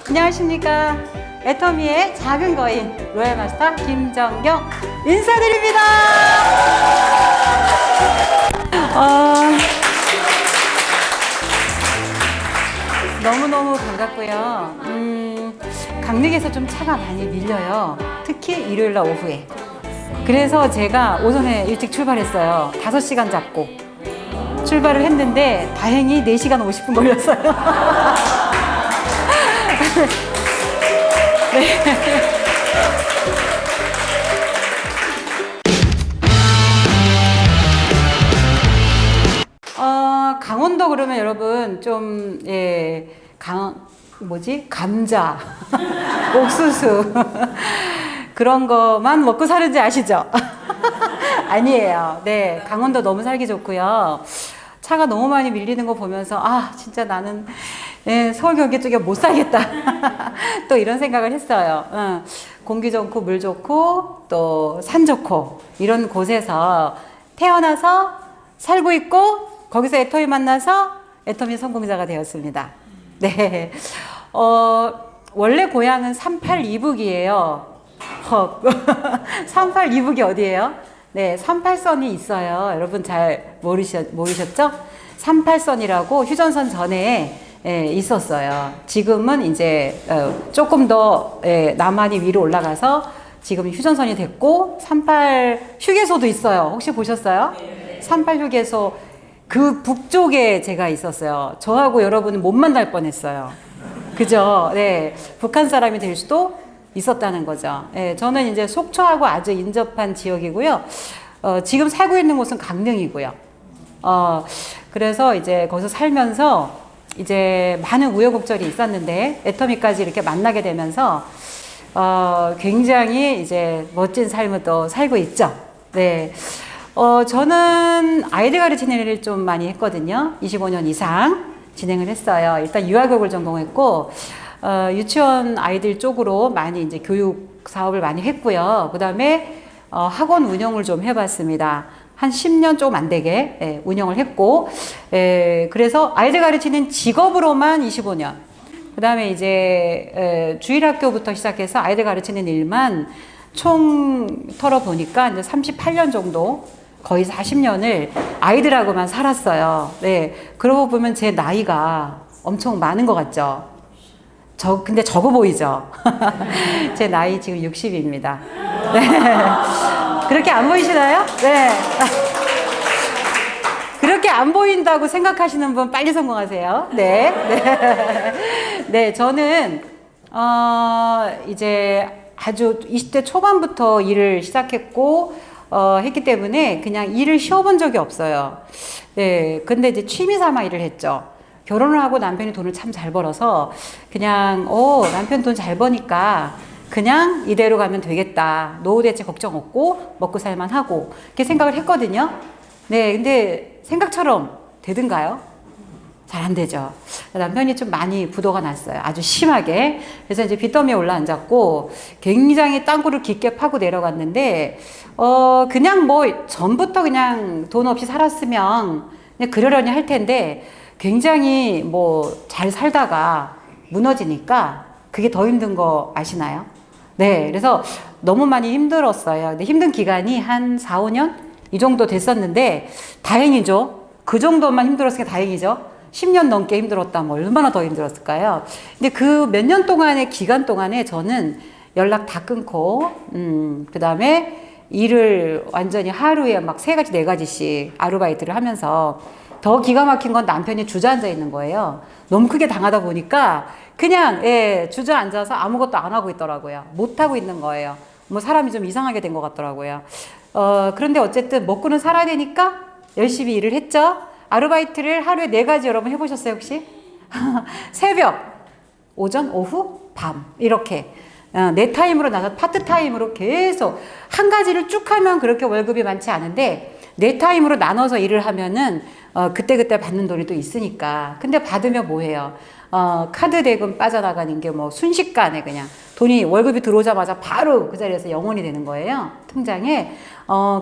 안녕하십니까. 애터미의 작은 거인 로얄마스터 김정경 인사드립니다. 너무너무 반갑고요. 강릉에서 좀 차가 많이 밀려요. 특히 일요일날 오후에. 그래서 제가 오전에 일찍 출발했어요. 5시간 잡고 출발을 했는데 다행히 4시간 50분 걸렸어요. 네. 강원도 그러면 여러분 좀, 감자, 옥수수 그런 거만 먹고 사는지 아시죠? 아니에요. 네, 강원도 너무 살기 좋고요. 차가 너무 많이 밀리는 거 보면서 진짜 나는 서울 경기 쪽에 못 살겠다. 또 이런 생각을 했어요. 공기 좋고 물 좋고 또 산 좋고 이런 곳에서 태어나서 살고 있고 거기서 애터미 만나서 애터미 성공자가 되었습니다. 네. 원래 고향은 38 이북이에요. 38 이북이 어디예요? 네, 38선이 있어요. 여러분 잘 모르셨죠? 38선이라고 휴전선 전에 있었어요. 지금은 이제 조금 더 남한이 위로 올라가서 지금 휴전선이 됐고 38 휴게소도 있어요. 혹시 보셨어요? 38 휴게소 그 북쪽에 제가 있었어요. 저하고 여러분은 못 만날 뻔했어요. 그죠? 네, 북한 사람이 될 수도 있었다는 거죠. 네, 저는 이제 속초하고 아주 인접한 지역이고요. 지금 살고 있는 곳은 강릉이고요. 그래서 이제 거기서 살면서 이제 많은 우여곡절이 있었는데 애터미까지 이렇게 만나게 되면서 굉장히 이제 멋진 삶을 또 살고 있죠. 네. 저는 아이들 가르치는 일을 좀 많이 했거든요. 25년 이상 진행을 했어요. 일단 유아교육을 전공했고, 유치원 아이들 쪽으로 많이 이제 교육 사업을 많이 했고요. 그 다음에 학원 운영을 좀 해봤습니다. 한 10년 조금 안 되게 운영을 했고, 그래서 아이들 가르치는 직업으로만 25년. 그 다음에 이제 주일학교부터 시작해서 아이들 가르치는 일만 총 털어보니까 이제 38년 정도, 거의 40년을 아이들하고만 살았어요. 네. 그러고 보면 제 나이가 엄청 많은 것 같죠? 근데 적어 보이죠? 제 나이 지금 60입니다. 네. 그렇게 안 보이시나요? 네. 그렇게 안 보인다고 생각하시는 분 빨리 성공하세요. 네. 네. 네, 저는, 이제 아주 20대 초반부터 일을 시작했고, 했기 때문에 그냥 일을 쉬어본 적이 없어요. 네. 근데 이제 취미 삼아 일을 했죠. 결혼을 하고 남편이 돈을 참 잘 벌어서 그냥, 남편 돈 잘 버니까 그냥 이대로 가면 되겠다. 노후 대책 걱정 없고 먹고 살만 하고. 이렇게 생각을 했거든요. 네. 근데 생각처럼 되든가요? 잘 안 되죠. 남편이 좀 많이 부도가 났어요. 아주 심하게. 그래서 이제 빚더미에 올라앉았고 굉장히 땅굴을 깊게 파고 내려갔는데 그냥 뭐 전부터 그냥 돈 없이 살았으면 그냥 그러려니 할 텐데 굉장히 뭐 잘 살다가 무너지니까 그게 더 힘든 거 아시나요? 네. 그래서 너무 많이 힘들었어요. 근데 힘든 기간이 한 4, 5년? 이 정도 됐었는데 다행이죠. 그 정도만 힘들었으니까 다행이죠. 10년 넘게 힘들었다면 얼마나 더 힘들었을까요? 근데 그 몇 년 동안의 기간 동안에 저는 연락 다 끊고, 그 다음에 일을 완전히 하루에 막 3가지, 4가지씩 아르바이트를 하면서 더 기가 막힌 건 남편이 주저앉아 있는 거예요. 너무 크게 당하다 보니까 그냥, 주저앉아서 아무것도 안 하고 있더라고요. 못 하고 있는 거예요. 뭐 사람이 좀 이상하게 된 것 같더라고요. 그런데 어쨌든 먹고는 살아야 되니까 열심히 일을 했죠. 아르바이트를 하루에 4가지 여러분 해보셨어요, 혹시? 새벽, 오전, 오후, 밤. 이렇게. 내 타임으로 나서 파트타임으로 계속 한 가지를 쭉 하면 그렇게 월급이 많지 않은데 내 타임으로 나눠서 일을 하면은 그때그때 받는 돈이 또 있으니까. 근데 받으면 뭐해요? 카드 대금 빠져나가는 게 뭐 순식간에 그냥 돈이 월급이 들어오자마자 바로 그 자리에서 영원이 되는 거예요. 통장에.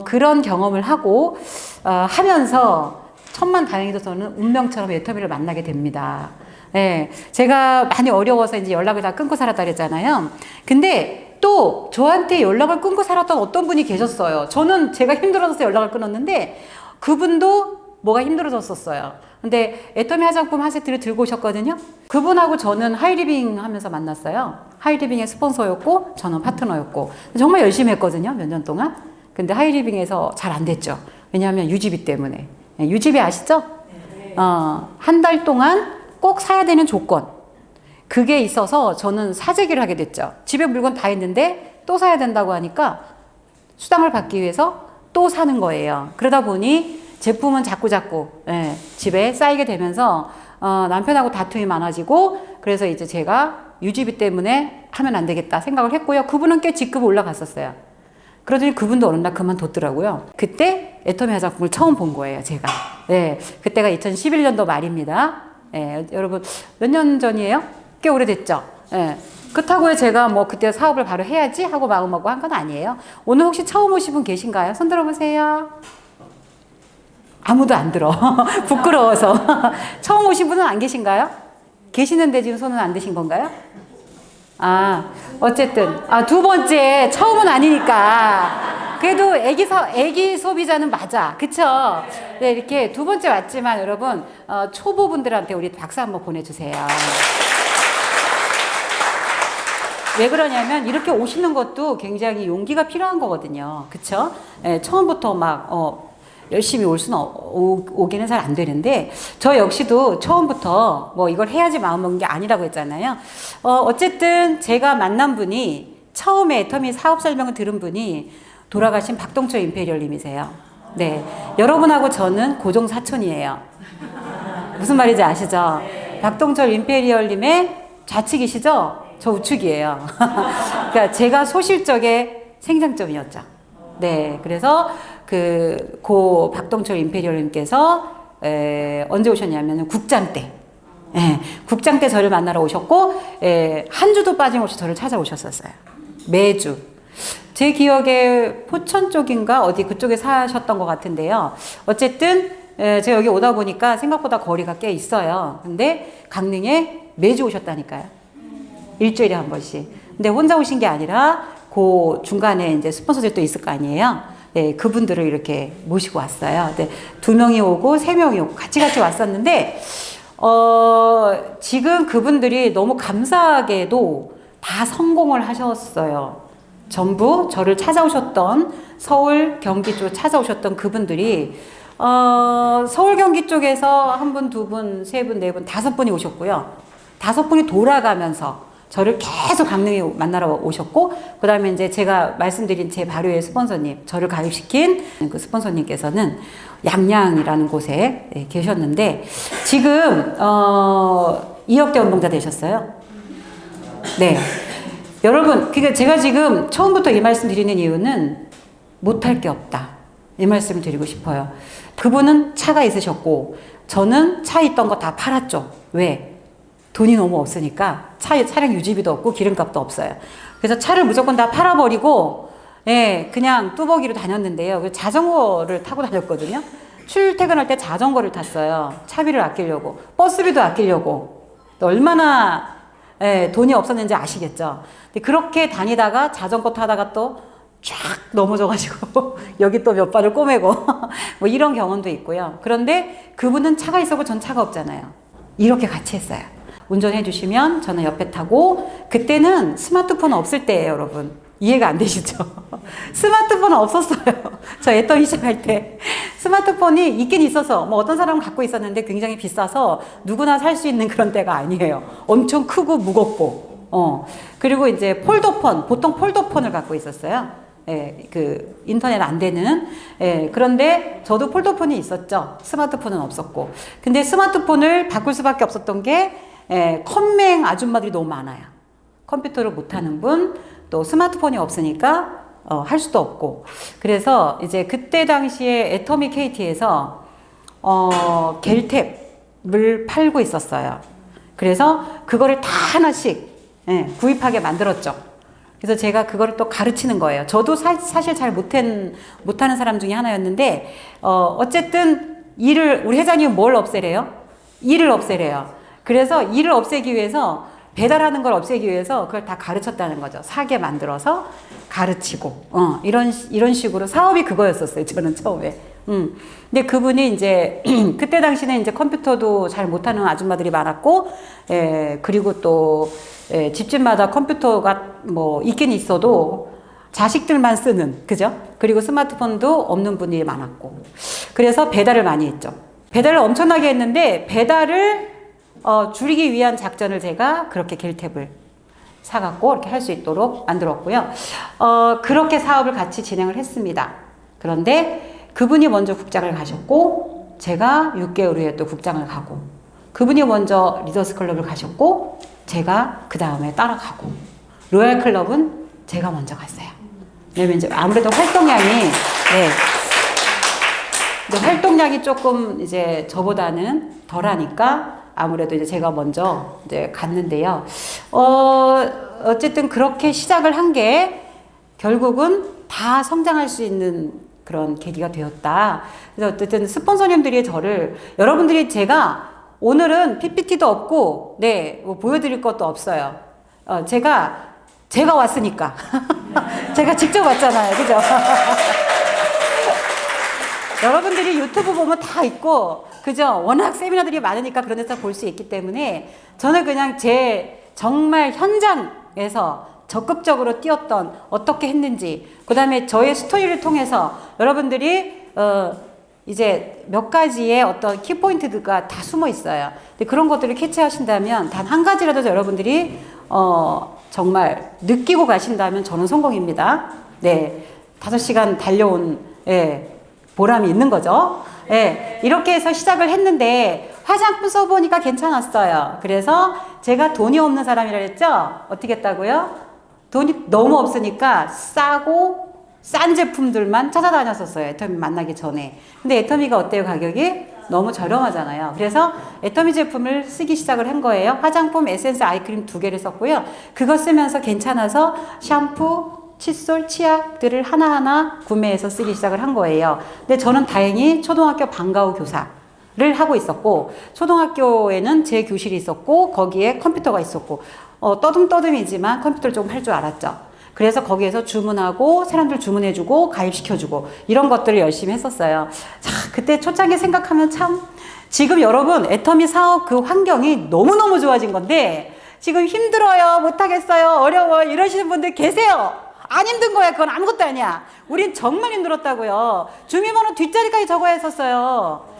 그런 경험을 하고 하면서 천만다행히도 저는 운명처럼 애터미를 만나게 됩니다. 예, 제가 많이 어려워서 이제 연락을 다 끊고 살았다 그랬잖아요. 근데 또 저한테 연락을 끊고 살았던 어떤 분이 계셨어요. 저는 제가 힘들어서 연락을 끊었는데 그분도 뭐가 힘들어졌었어요. 근데 애터미 화장품 한 세트를 들고 오셨거든요. 그분하고 저는 하이리빙 하면서 만났어요. 하이리빙의 스폰서였고 저는 파트너였고 정말 열심히 했거든요. 몇 년 동안. 근데 하이리빙에서 잘 안 됐죠. 왜냐하면 유지비 때문에. 유지비 아시죠? 한 달 동안 꼭 사야 되는 조건. 그게 있어서 저는 사재기를 하게 됐죠. 집에 물건 다 있는데 또 사야 된다고 하니까 수당을 받기 위해서 또 사는 거예요. 그러다 보니 제품은 자꾸 예, 집에 쌓이게 되면서 남편하고 다툼이 많아지고 그래서 이제 제가 유지비 때문에 하면 안 되겠다 생각을 했고요. 그분은 꽤 직급이 올라갔었어요. 그러더니 그분도 어느 날 그만뒀더라고요. 그때 애터미 화장품을 처음 본 거예요, 제가. 네, 그때가 2011년도 말입니다. 네, 여러분 몇 년 전이에요? 꽤 오래됐죠? 네. 그렇다고 제가 뭐 그때 사업을 바로 해야지 하고 마음먹고 한 건 아니에요. 오늘 혹시 처음 오신 분 계신가요? 손 들어보세요. 아무도 안 들어. 부끄러워서. 처음 오신 분은 안 계신가요? 계시는데 지금 손은 안 드신 건가요? 어쨌든. 두 번째. 처음은 아니니까. 그래도 애기 소비자는 맞아. 그쵸? 네, 이렇게 두 번째 왔지만 여러분, 초보분들한테 우리 박수 한번 보내주세요. 왜 그러냐면 이렇게 오시는 것도 굉장히 용기가 필요한 거거든요. 그쵸? 네, 처음부터 막, 열심히 오기는 잘 안 되는데, 저 역시도 처음부터 뭐 이걸 해야지 마음먹은 게 아니라고 했잖아요. 어쨌든 제가 만난 분이, 처음에 애터미 사업 설명을 들은 분이 돌아가신 박동철 임페리얼님이세요. 네. 여러분하고 저는 고종 사촌이에요. 무슨 말인지 아시죠? 박동철 임페리얼님의 좌측이시죠? 저 우측이에요. 그러니까 제가 소실적의 생장점이었죠. 네. 그래서 고 박동철 임페리얼님께서 언제 오셨냐면 국장 때. 국장 때 저를 만나러 오셨고 한 주도 빠짐없이 저를 찾아오셨었어요. 매주. 제 기억에 포천 쪽인가 어디 그쪽에 사셨던 것 같은데요. 어쨌든 제가 여기 오다 보니까 생각보다 거리가 꽤 있어요. 근데 강릉에 매주 오셨다니까요. 일주일에 한 번씩. 근데 혼자 오신 게 아니라 그 중간에 이제 스폰서들도 있을 거 아니에요. 네, 그분들을 이렇게 모시고 왔어요. 네, 2명이 오고 3명이 오고 같이 왔었는데 지금 그분들이 너무 감사하게도 다 성공을 하셨어요. 전부 저를 찾아오셨던 서울, 경기 쪽 찾아오셨던 그분들이 서울, 경기 쪽에서 한 분, 두 분, 세 분, 네 분, 5분이 오셨고요. 5분이 돌아가면서 저를 계속 강릉에 만나러 오셨고, 그 다음에 이제 제가 말씀드린 제 바료의 스폰서님, 저를 가입시킨 그 스폰서님께서는 양양이라는 곳에 계셨는데, 지금, 2억대 연봉자 되셨어요. 네. 여러분, 그러니까 제가 지금 처음부터 이 말씀 드리는 이유는 못할 게 없다. 이 말씀을 드리고 싶어요. 그분은 차가 있으셨고, 저는 차 있던 거 다 팔았죠. 왜? 돈이 너무 없으니까 차량 유지비도 없고 기름값도 없어요. 그래서 차를 무조건 다 팔아버리고 그냥 뚜벅이로 다녔는데요. 자전거를 타고 다녔거든요. 출퇴근할 때 자전거를 tas어요. 차비를 아끼려고. 버스비도 아끼려고. 또 얼마나 돈이 없었는지 아시겠죠. 근데 그렇게 다니다가 자전거 타다가 또 쫙 넘어져가지고 여기 또 몇 발을 꼬매고 뭐 이런 경험도 있고요. 그런데 그분은 차가 있었고 전 차가 없잖아요. 이렇게 같이 했어요. 운전해 주시면 저는 옆에 타고, 그때는 스마트폰 없을 때예요, 여러분. 이해가 안 되시죠? 스마트폰 없었어요. 저 애터미 시작할 때. 스마트폰이 있긴 있어서 뭐 어떤 사람은 갖고 있었는데 굉장히 비싸서 누구나 살 수 있는 그런 때가 아니에요. 엄청 크고 무겁고. 그리고 이제 폴더폰, 보통 폴더폰을 갖고 있었어요. 그 인터넷 안 되는. 그런데 저도 폴더폰이 있었죠. 스마트폰은 없었고. 근데 스마트폰을 바꿀 수밖에 없었던 게 컴맹 아줌마들이 너무 많아요. 컴퓨터를 못하는 분, 또 스마트폰이 없으니까 할 수도 없고. 그래서 이제 그때 당시에 애터미 KT에서 겔탭을 팔고 있었어요. 그래서 그거를 다 하나씩 구입하게 만들었죠. 그래서 제가 그거를 또 가르치는 거예요. 저도 사실 잘 못하는 사람 중에 하나였는데 어쨌든 우리 회장님은 뭘 없애래요? 일을 없애래요. 그래서 일을 없애기 위해서 배달하는 걸 없애기 위해서 그걸 다 가르쳤다는 거죠. 사게 만들어서 가르치고 이런 식으로 사업이 그거였었어요. 저는 처음에. 근데 그분이 이제 그때 당시는 이제 컴퓨터도 잘 못하는 아줌마들이 많았고, 그리고 또 집집마다 컴퓨터가 뭐 있긴 있어도 자식들만 쓰는, 그죠? 그리고 스마트폰도 없는 분이 많았고, 그래서 배달을 많이 했죠. 배달을 엄청나게 했는데 배달을 줄이기 위한 작전을 제가 그렇게 겔탭을 사갖고 이렇게 할 수 있도록 만들었고요. 그렇게 사업을 같이 진행을 했습니다. 그런데 그분이 먼저 국장을 가셨고, 제가 6개월 후에 또 국장을 가고, 그분이 먼저 리더스 클럽을 가셨고, 제가 그 다음에 따라가고, 로얄 클럽은 제가 먼저 갔어요. 왜냐면 이제 아무래도 활동량이 조금 이제 저보다는 덜 하니까 아무래도 이제 제가 먼저 이제 갔는데요. 어쨌든 그렇게 시작을 한 게 결국은 다 성장할 수 있는 그런 계기가 되었다. 그래서 어쨌든 스폰서님들이 저를, 여러분들이 제가 오늘은 PPT도 없고, 뭐 보여드릴 것도 없어요. 제가 왔으니까. 제가 직접 왔잖아요. 그죠? 여러분들이 유튜브 보면 다 있고, 그죠? 워낙 세미나들이 많으니까 그런 데서 볼 수 있기 때문에 저는 그냥 제 정말 현장에서 적극적으로 뛰었던, 어떻게 했는지, 그 다음에 저의 스토리를 통해서 여러분들이 이제 몇 가지의 어떤 키포인트가 다 숨어 있어요. 근데 그런 것들을 캐치하신다면 단 한 가지라도 여러분들이 정말 느끼고 가신다면 저는 성공입니다. 네, 5시간 달려온 보람이 있는 거죠. 이렇게 해서 시작을 했는데 화장품 써보니까 괜찮았어요. 그래서 제가 돈이 없는 사람이라 했죠. 어떻게 했다고요? 돈이 너무 없으니까 싼 제품들만 찾아다녔었어요. 애터미 만나기 전에. 근데 애터미가 어때요? 가격이 너무 저렴하잖아요. 그래서 애터미 제품을 쓰기 시작을 한 거예요. 화장품, 에센스, 아이크림 2개를 썼고요. 그거 쓰면서 괜찮아서 샴푸, 칫솔, 치약들을 하나하나 구매해서 쓰기 시작을 한 거예요. 근데 저는 다행히 초등학교 방과후 교사를 하고 있었고, 초등학교에는 제 교실이 있었고, 거기에 컴퓨터가 있었고, 떠듬떠듬이지만 컴퓨터를 조금 할 줄 알았죠. 그래서 거기에서 주문하고, 사람들 주문해주고, 가입시켜주고, 이런 것들을 열심히 했었어요. 자, 그때 초창기 생각하면 참, 지금 여러분, 애터미 사업 그 환경이 너무너무 좋아진 건데, 지금 힘들어요, 못하겠어요, 어려워, 이러시는 분들 계세요. 안 힘든 거야. 그건 아무것도 아니야. 우린 정말 힘들었다고요. 주민번호 뒷자리까지 적어야 했었어요.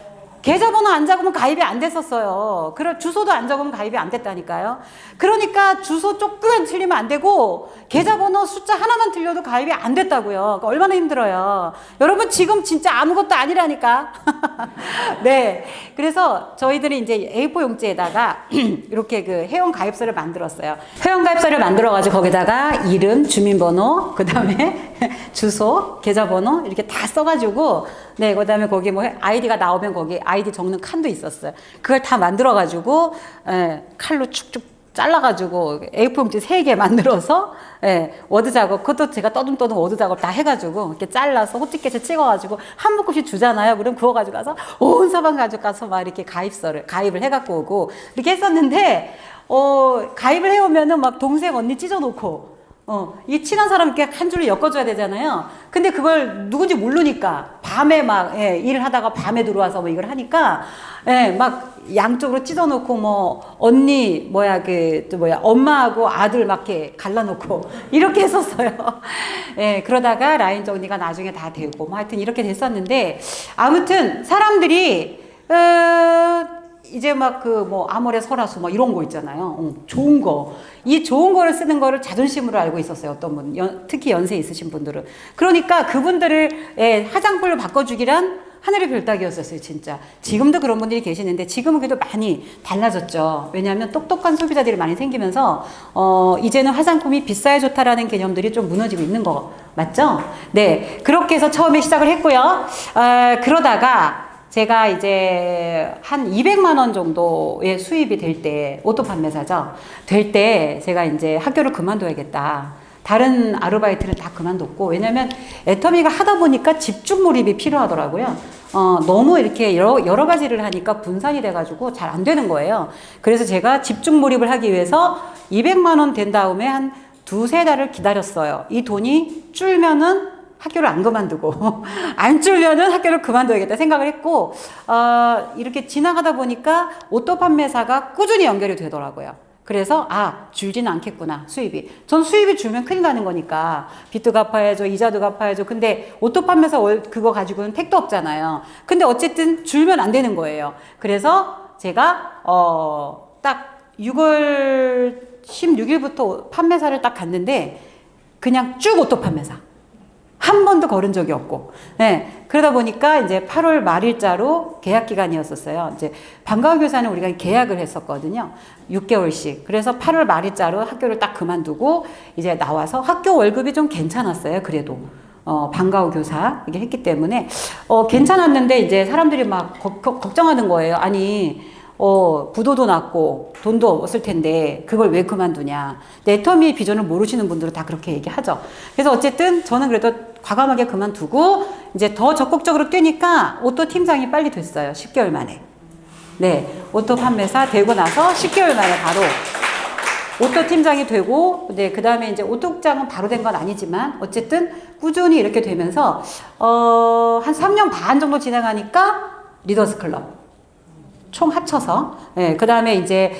계좌번호 안 적으면 가입이 안 됐었어요. 주소도 안 적으면 가입이 안 됐다니까요. 그러니까 주소 조금만 틀리면 안 되고 계좌번호 숫자 하나만 틀려도 가입이 안 됐다고요. 그러니까 얼마나 힘들어요. 여러분 지금 진짜 아무것도 아니라니까. 네. 그래서 저희들이 이제 A4 용지에다가 이렇게 그 회원 가입서를 만들었어요. 회원 가입서를 만들어가지고 거기다가 이름, 주민번호, 그 다음에 주소, 계좌번호 이렇게 다 써가지고 네, 그 다음에 거기 뭐 아이디가 나오면 거기 아이디 적는 칸도 있었어요. 그걸 다 만들어가지고, 칼로 축축 잘라가지고 A4 용지 3개 만들어서, 워드 작업, 그것도 제가 떠듬떠듬 워드 작업 다 해가지고, 이렇게 잘라서 호티켓에 찍어가지고 한 묶음씩 주잖아요. 그럼 그거 가지고 가서 온 서방 가지고 가서 막 이렇게 가입을 해갖고 오고, 이렇게 했었는데, 가입을 해오면은 막 동생 언니 찢어놓고, 이 친한 사람 이렇게 한 줄로 엮어줘야 되잖아요. 근데 그걸 누군지 모르니까 밤에 막 일을 하다가 밤에 들어와서 뭐 이걸 하니까 막 양쪽으로 찢어놓고 뭐 언니 엄마하고 아들 막 이렇게 갈라놓고 이렇게 했었어요. 그러다가 라인 정리가 나중에 다 되고 뭐 하여튼 이렇게 됐었는데 아무튼 사람들이 이제 막 아모레 설화수 뭐 이런 거 있잖아요. 좋은 거. 이 좋은 거를 쓰는 거를 자존심으로 알고 있었어요. 어떤 분. 특히 연세 있으신 분들은. 그러니까 그분들을 화장품을 바꿔주기란 하늘의 별따기였었어요. 진짜. 지금도 그런 분들이 계시는데 지금은 그래도 많이 달라졌죠. 왜냐하면 똑똑한 소비자들이 많이 생기면서 이제는 화장품이 비싸야 좋다라는 개념들이 좀 무너지고 있는 거 맞죠? 네. 그렇게 해서 처음에 시작을 했고요. 그러다가 제가 이제 한 200만 원 정도의 수입이 될 때, 오토 판매사죠. 될 때 제가 이제 학교를 그만둬야겠다. 다른 아르바이트는 다 그만뒀고, 왜냐면 애터미가 하다 보니까 집중 몰입이 필요하더라고요. 너무 이렇게 여러 가지를 하니까 분산이 돼가지고 잘 안 되는 거예요. 그래서 제가 집중 몰입을 하기 위해서 200만 원 된 다음에 한 두세 달을 기다렸어요. 이 돈이 줄면은 학교를 안 그만두고 안 줄면은 학교를 그만둬야겠다 생각을 했고, 이렇게 지나가다 보니까 오토 판매사가 꾸준히 연결이 되더라고요. 그래서 줄지는 않겠구나, 수입이. 전 수입이 줄면 큰일 나는 거니까 빚도 갚아야죠, 이자도 갚아야죠. 근데 오토 판매사 그거 가지고는 택도 없잖아요. 근데 어쨌든 줄면 안 되는 거예요. 그래서 제가 딱 6월 16일부터 판매사를 딱 갔는데 그냥 쭉 오토 판매사. 한 번도 걸은 적이 없고. 네. 그러다 보니까 이제 8월 말일자로 계약 기간이었었어요. 이제 방과후 교사는 우리가 계약을 했었거든요. 6개월씩. 그래서 8월 말일자로 학교를 딱 그만두고 이제 나와서 학교 월급이 좀 괜찮았어요. 그래도. 방과후 교사 이게 했기 때문에 괜찮았는데 이제 사람들이 막 걱정하는 거예요. 아니, 부도도 났고 돈도 없을 텐데 그걸 왜 그만두냐. 애터미의 비전을 모르시는 분들은 다 그렇게 얘기하죠. 그래서 어쨌든 저는 그래도 과감하게 그만두고 이제 더 적극적으로 뛰니까 오토 팀장이 빨리 됐어요. 10개월 만에. 네, 오토 판매사 되고 나서 10개월 만에 바로 오토 팀장이 되고, 네, 그 다음에 이제 오토국장은 바로 된 건 아니지만 어쨌든 꾸준히 이렇게 되면서 한 3년 반 정도 진행하니까 리더스 클럽 총 합쳐서, 네, 그 다음에 이제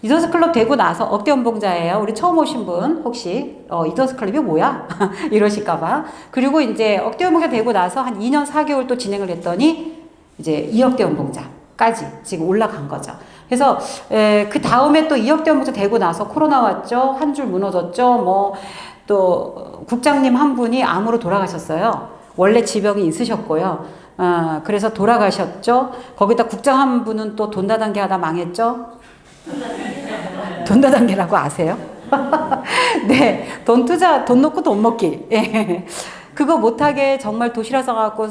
리더스 클럽 되고 나서 억대 연봉자예요. 우리 처음 오신 분 혹시 리더스 클럽이 뭐야? 이러실까봐. 그리고 이제 억대 연봉자 되고 나서 한 2년 4개월 또 진행을 했더니 이제 2억대 연봉자까지 지금 올라간 거죠. 그래서 그 다음에 또 2억대 연봉자 되고 나서 코로나 왔죠. 한 줄 무너졌죠. 뭐 또 국장님 한 분이 암으로 돌아가셨어요. 원래 지병이 있으셨고요. 그래서 돌아가셨죠. 거기다 국장 한 분은 또 돈 다단계 하다 망했죠. 돈 다단계라고 아세요? 네, 돈 놓고 돈 먹기. 예. 그거 못하게 정말 도시락 싸갖고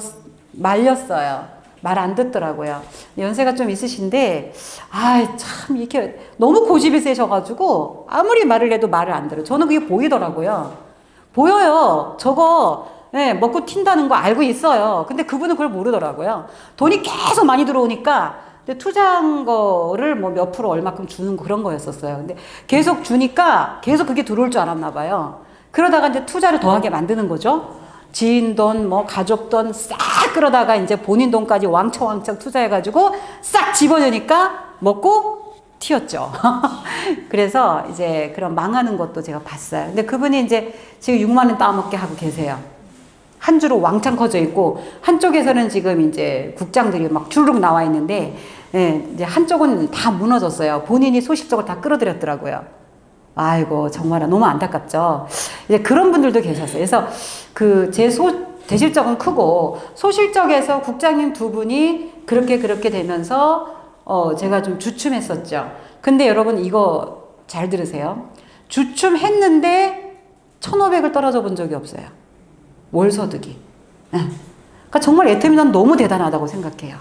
말렸어요. 말 안 듣더라고요. 연세가 좀 있으신데, 참, 이렇게 너무 고집이 세셔가지고, 아무리 말을 해도 말을 안 들어요. 저는 그게 보이더라고요. 보여요. 저거, 네, 먹고 튄다는 거 알고 있어요. 근데 그분은 그걸 모르더라고요. 돈이 계속 많이 들어오니까, 근데 투자한 거를 뭐 몇 프로 얼마큼 주는 그런 거였었어요. 근데 계속 주니까 계속 그게 들어올 줄 알았나 봐요. 그러다가 이제 투자를 더하게 만드는 거죠. 지인 돈, 뭐 가족 돈 싹 끌어다가 이제 본인 돈까지 왕창 투자해가지고 싹 집어넣으니까 먹고 튀었죠. 그래서 이제 그런 망하는 것도 제가 봤어요. 근데 그분이 이제 지금 6만 원 따먹게 하고 계세요. 한 줄로 왕창 커져 있고 한쪽에서는 지금 이제 국장들이 막 주르륵 나와 있는데, 예, 이제 한쪽은 다 무너졌어요. 본인이 소실적으로 다 끌어들였더라고요. 아이고, 정말 너무 안타깝죠. 이제 그런 분들도 계셨어요. 그래서 제 대실적은 크고 소실적에서 국장님 두 분이 그렇게 되면서 제가 좀 주춤했었죠. 근데 여러분 이거 잘 들으세요. 주춤했는데 1,500을 떨어져 본 적이 없어요. 월소득이. 그러니까 정말 애터미 난 너무 대단하다고 생각해요.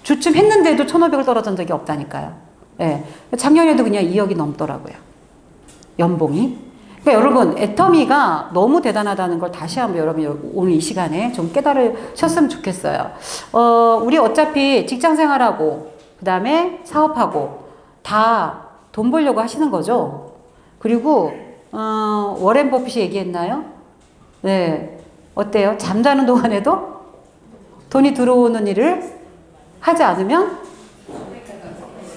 주춤했는데도 1,500을 떨어진 적이 없다니까요. 예. 작년에도 그냥 2억이 넘더라고요. 연봉이. 그러니까 여러분, 애터미가 너무 대단하다는 걸 다시 한번 여러분 오늘 이 시간에 좀 깨달으셨으면 좋겠어요. 우리 어차피 직장 생활하고, 그 다음에 사업하고, 다 돈 벌려고 하시는 거죠. 그리고, 워렌 버핏이 얘기했나요? 네. 어때요? 잠자는 동안에도 돈이 들어오는 일을 하지 않으면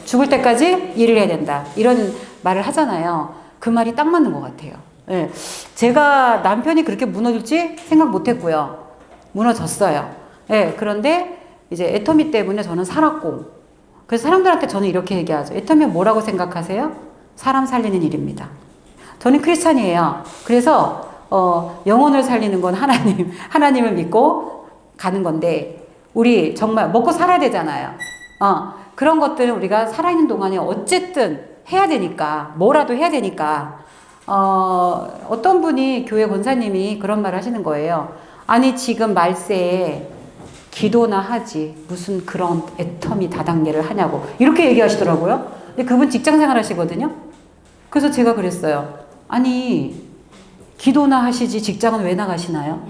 죽을 때까지 일을 해야 된다. 이런 말을 하잖아요. 그 말이 딱 맞는 것 같아요. 네. 제가 남편이 그렇게 무너질지 생각 못 했고요. 무너졌어요. 네. 그런데 이제 애터미 때문에 저는 살았고, 그래서 사람들한테 저는 이렇게 얘기하죠. 애터미 뭐라고 생각하세요? 사람 살리는 일입니다. 저는 크리스찬이에요. 그래서 영혼을 살리는 건 하나님을 믿고 가는 건데, 우리 정말 먹고 살아야 되잖아요. 그런 것들은 우리가 살아있는 동안에 어쨌든 해야 되니까, 뭐라도 해야 되니까, 어떤 분이 교회 권사님이 그런 말을 하시는 거예요. 아니, 지금 말세에 기도나 하지, 무슨 그런 애터미 다단계를 하냐고. 이렇게 얘기하시더라고요. 근데 그분 직장 생활 하시거든요. 그래서 제가 그랬어요. 아니, 기도나 하시지 직장은 왜 나가시나요?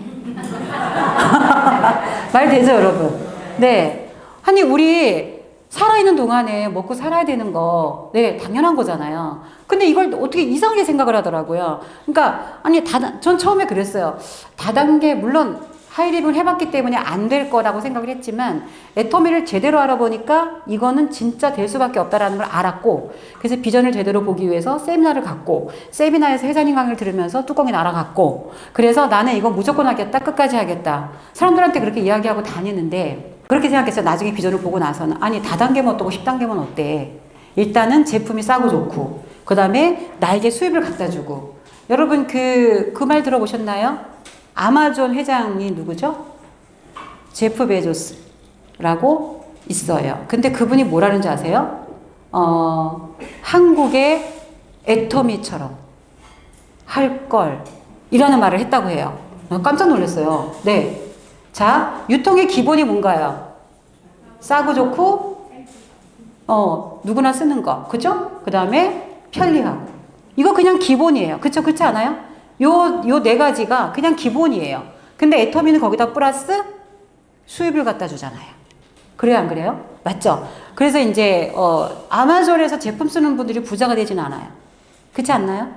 말 되죠, 여러분? 네. 아니, 우리 살아있는 동안에 먹고 살아야 되는 거, 네, 당연한 거잖아요. 근데 이걸 어떻게 이상하게 생각을 하더라고요. 그러니까, 아니, 전 처음에 그랬어요. 다단계, 물론 하이립을 해봤기 때문에 안 될 거라고 생각을 했지만, 애터미를 제대로 알아보니까 이거는 진짜 될 수밖에 없다라는 걸 알았고, 그래서 비전을 제대로 보기 위해서 세미나를 갔고, 세미나에서 회장님 강의를 들으면서 뚜껑이 날아갔고, 그래서 나는 이거 무조건 하겠다, 끝까지 하겠다. 사람들한테 그렇게 이야기하고 다니는데, 그렇게 생각했어요. 나중에 비전을 보고 나서는. 아니, 다단계면 어떠고 10단계면 어때? 일단은 제품이 싸고 좋고, 그 다음에 나에게 수입을 갖다 주고. 여러분, 그 말 들어보셨나요? 아마존 회장이 누구죠? 제프 베조스라고 있어요. 근데 그분이 뭐라는지 아세요? 한국의 애터미처럼 할 걸 이라는 말을 했다고 해요. 깜짝 놀랐어요. 네. 자, 유통의 기본이 뭔가요? 싸고 좋고, 누구나 쓰는 거. 그죠? 그 다음에 편리하고. 이거 그냥 기본이에요. 그쵸? 그렇지 않아요? 요 네 가지가 그냥 기본이에요. 근데 애터미는 거기다 플러스 수입을 갖다 주잖아요. 그래요, 안 그래요? 맞죠? 그래서 이제, 아마존에서 제품 쓰는 분들이 부자가 되진 않아요. 그렇지 않나요?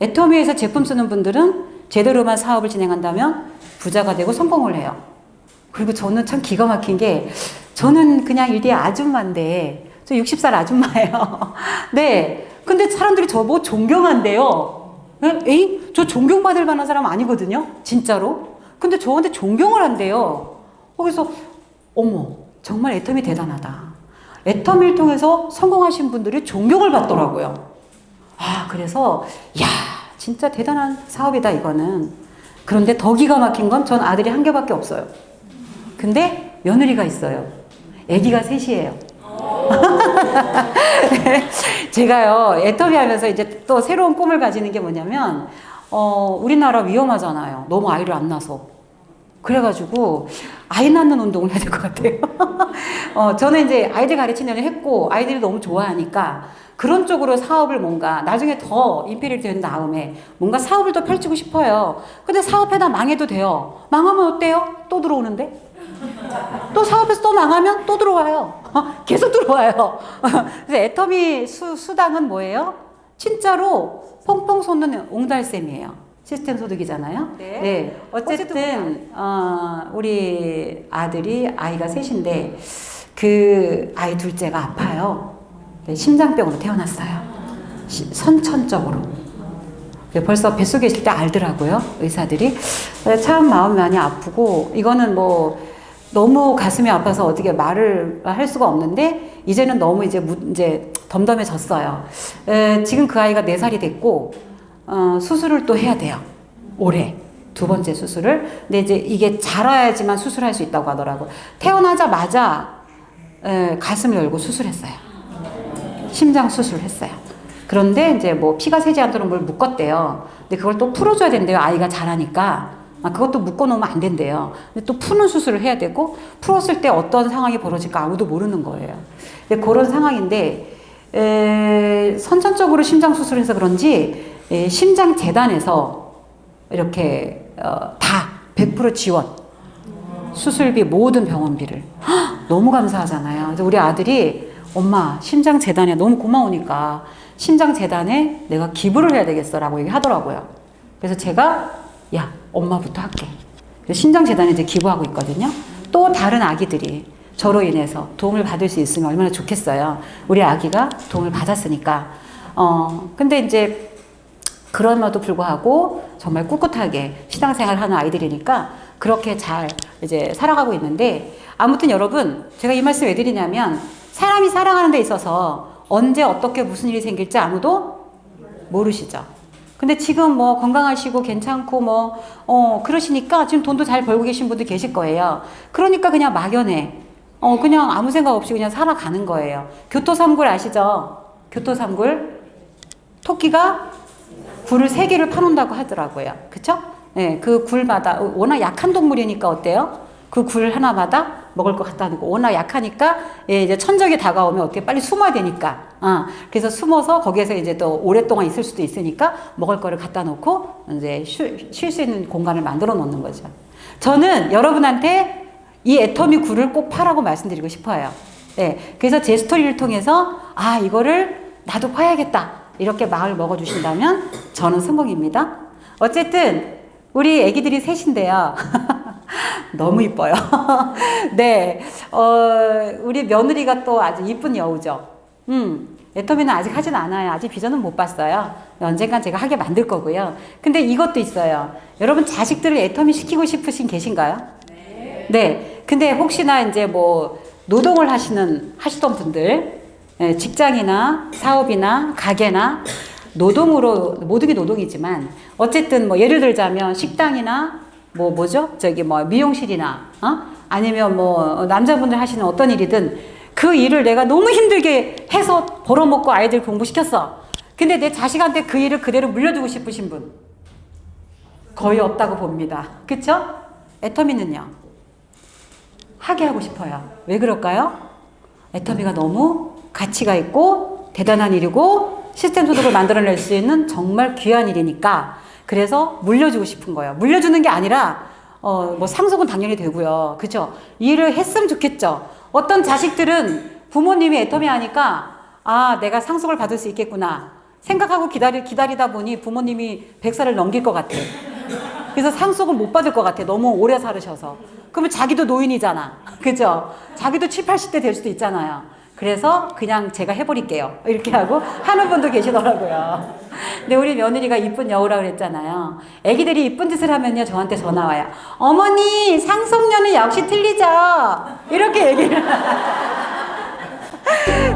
애터미에서 제품 쓰는 분들은 제대로만 사업을 진행한다면 부자가 되고 성공을 해요. 그리고 저는 참 기가 막힌 게, 저는 그냥 일대 아줌마인데, 저 60살 아줌마예요. 네. 근데 사람들이 저보고 존경한대요. 에이? 저 존경받을 만한 사람 아니거든요? 진짜로? 근데 저한테 존경을 한대요. 그래서, 어머, 정말 애터미 대단하다. 애터미를 통해서 성공하신 분들이 존경을 받더라고요. 아, 그래서, 야, 진짜 대단한 사업이다, 이거는. 그런데 더 기가 막힌 건 전 아들이 한 개밖에 없어요. 근데 며느리가 있어요. 아기가 셋이에요. 제가요, 애터미 하면서 이제 또 새로운 꿈을 가지는 게 뭐냐면, 우리나라 위험하잖아요. 너무 아이를 안 낳아서. 그래가지고, 아이 낳는 운동을 해야 될 것 같아요. 저는 이제 아이들 가르치는 일 했고, 아이들이 너무 좋아하니까, 그런 쪽으로 사업을 뭔가, 나중에 더 임페리얼이 된 다음에, 뭔가 사업을 더 펼치고 싶어요. 근데 사업해다 망해도 돼요. 망하면 어때요? 또 들어오는데? 또 사업에서 또 망하면 또 들어와요. 계속 들어와요. 그래서 애터미 수당은 뭐예요? 진짜로 펑펑 솟는 옹달샘이에요. 시스템 소득이잖아요. 네. 네. 어쨌든 우리 아들이 아이가 셋인데 그 아이 둘째가 아파요. 심장병으로 태어났어요. 선천적으로. 벌써 뱃속에 있을 때 알더라고요. 의사들이. 참 마음이 많이 아프고 이거는 뭐 너무 가슴이 아파서 어떻게 말을 할 수가 없는데 이제는 너무 이제 덤덤해졌어요. 지금 그 아이가 4살이 됐고 수술을 또 해야 돼요. 올해 2번째 수술을. 근데 이제 이게 자라야지만 수술할 수 있다고 하더라고요. 태어나자마자 가슴을 열고 수술했어요. 심장 수술했어요. 그런데 이제 뭐 피가 새지 않도록 뭘 묶었대요. 근데 그걸 또 풀어줘야 된대요. 아이가 자라니까. 그것도 묶어놓으면 안 된대요. 근데 또 푸는 수술을 해야 되고 풀었을 때 어떤 상황이 벌어질까 아무도 모르는 거예요. 근데 그런 상황인데 선천적으로 심장 수술을 해서 그런지 심장재단에서 이렇게 다 100% 지원. 수술비 모든 병원비를. 너무 감사하잖아요. 그래서 우리 아들이 엄마 심장재단에 너무 고마우니까 심장재단에 내가 기부를 해야 되겠어라고 얘기하더라고요. 그래서 제가 야 엄마부터 할게. 심장재단에 이제 기부하고 있거든요. 또 다른 아기들이 저로 인해서 도움을 받을 수 있으면 얼마나 좋겠어요. 우리 아기가 도움을 받았으니까. 근데 이제 그럼에도 불구하고 정말 꿋꿋하게 신앙생활을 하는 아이들이니까 그렇게 잘 이제 살아가고 있는데 아무튼 여러분 제가 이 말씀 왜 드리냐면 사람이 살아가는 데 있어서 언제 어떻게 무슨 일이 생길지 아무도 모르시죠. 근데 지금 뭐 건강하시고 괜찮고 뭐 그러시니까 지금 돈도 잘 벌고 계신 분도 계실 거예요. 그러니까 그냥 막연해. 그냥 아무 생각 없이 그냥 살아가는 거예요. 교토삼굴 아시죠? 교토삼굴. 토끼가 굴을 3개를 파놓는다고 하더라고요. 그쵸? 네, 그 굴마다 워낙 약한 동물이니까 어때요? 그 굴 하나마다 먹을 거 갖다 놓고 워낙 약하니까 예, 이제 천적이 다가오면 어떻게 빨리 숨어야 되니까 그래서 숨어서 거기에서 이제 또 오랫동안 있을 수도 있으니까 먹을 거를 갖다 놓고 이제 쉴 수 있는 공간을 만들어 놓는 거죠. 저는 여러분한테 이 애터미 굴을 꼭 파라고 말씀드리고 싶어요. 네, 그래서 제 스토리를 통해서 이거를 나도 파야겠다 이렇게 마음을 먹어주신다면 저는 성공입니다. 어쨌든 우리 애기들이 셋인데요. 너무 이뻐요. 네, 우리 며느리가 또 아주 이쁜 여우죠. 애터미는 아직 하진 않아요. 아직 비전은 못 봤어요. 언젠간 제가 하게 만들 거고요. 근데 이것도 있어요. 여러분 자식들을 애터미 시키고 싶으신 계신가요? 네. 근데 혹시나 이제 뭐 노동을 하시던 분들, 직장이나 사업이나 가게나 노동으로, 모든 게 노동이지만 어쨌든 뭐 예를 들자면 식당이나 미용실이나, 아니면 뭐 남자분들 하시는 어떤 일이든 그 일을 내가 너무 힘들게 해서 벌어먹고 아이들 공부시켰어. 근데 내 자식한테 그 일을 그대로 물려주고 싶으신 분 거의 없다고 봅니다. 그쵸? 애터미는요? 하게 하고 싶어요. 왜 그럴까요? 애터미가 너무 가치가 있고 대단한 일이고 시스템 소득을 만들어낼 수 있는 정말 귀한 일이니까 그래서 물려주고 싶은 거예요. 물려주는 게 아니라 뭐 상속은 당연히 되고요. 그죠? 이 일을 했으면 좋겠죠. 어떤 자식들은 부모님이 애터미 하니까 내가 상속을 받을 수 있겠구나 생각하고 기다리다 보니 부모님이 100살을 넘길 것 같아. 그래서 상속을 못 받을 것 같아. 너무 오래 살으셔서. 그러면 자기도 노인이잖아. 그죠? 자기도 70, 80대 될 수도 있잖아요. 그래서 그냥 제가 해버릴게요. 이렇게 하고 하는 분도 계시더라고요. 근데 우리 며느리가 이쁜 여우라고 그랬잖아요. 애기들이 이쁜 짓을 하면요 저한테 전화 와요. 어머니 상속녀는 역시 틀리죠. 이렇게 얘기를.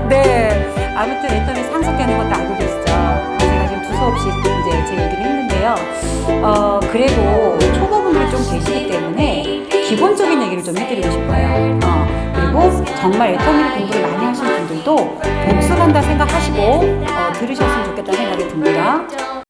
네, 아무튼 애터미 상속되는 것도 알고 계시죠. 제가 지금 두서없이 이제 제 얘기를 했는데요. 그래도 초보분들 좀 계시기 때문에 기본적인 얘기를 좀 해드리고 싶어요. 그리고 정말 애터미 공부를 많이 하시는 분들도 복습한다 생각하시고 들으셨으면 좋겠다는 생각이 듭니다.